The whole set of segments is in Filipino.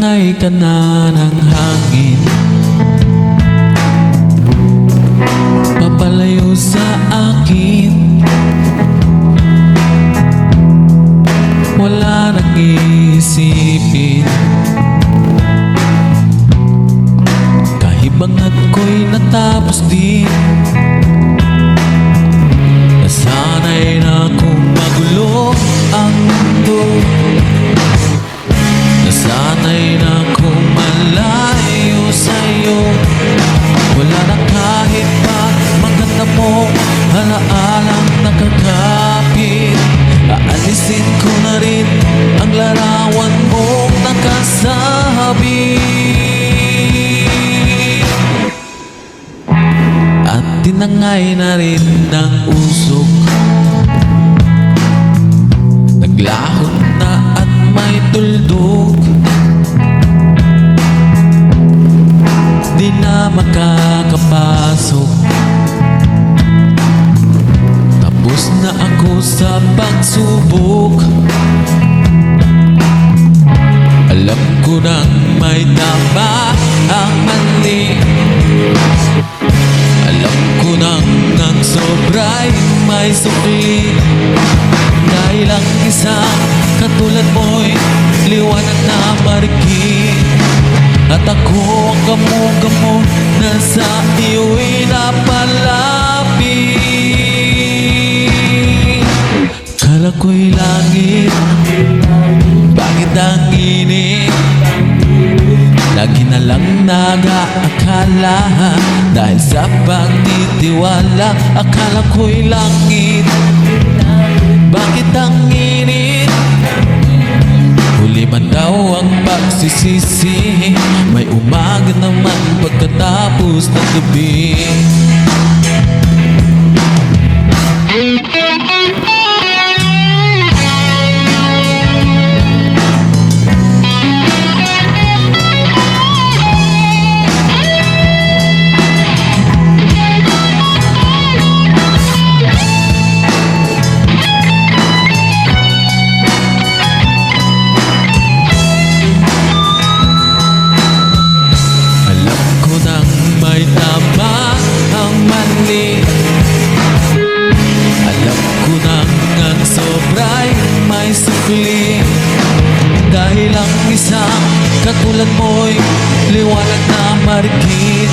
Tinangay ka na ng hangin, papalayo sa akin. Wala nang iisipin, kahibangan ko'y natapos din. Nasanay na kung magulo ang mundo, nasanay na kung malayo sa'yo. Wala na kahit pa maganda mong alaalang nakakapit. Aalisin ko na rin ang larawan mong nakasabi, at tinangay na rin ng usok. Naglahot na at may tuldok, di na makakapasok. Tapos na ako sa pagsubok. Alam ko nang may tama ang mali, alam ko nang ang sobra'y may sukli. Dahil ang isang katulad mo'y liwanag na marikit, at ako ang gamo-gamo na sa iyo'y napalapit. Kala ko'y langit, bakit ang init? Lagi na lang nag-aakala, dahil sa pagtitiwala. Akala ko'y langit, bakit ang init? Huli man daw ang pagsisisi, may umaga naman pagkatapos ng gabi. May tama ang mali, alam ko nang ang sobra'y may sukli. Dahil ang isang katulad mo'y liwanag na marikit,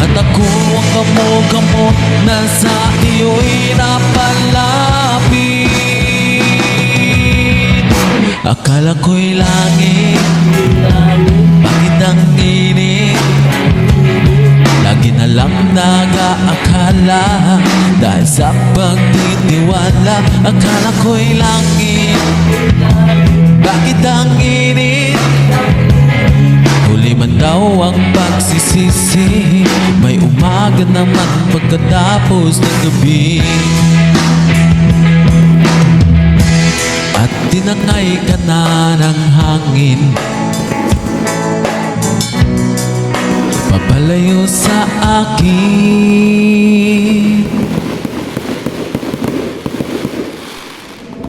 at ako ang gamo-gamo na sa iyo'y napalapit. Akala ko'y langit, bakit ang init? Lagi na lang nag-aakala, dahil sa pagtitiwala. Akala ko'y langit, bakit ang init? Huli man daw ang pagsisisi, may umaga naman pagkatapos ng gabi. At tinangay ka na ng hangin, papalayo sa akin.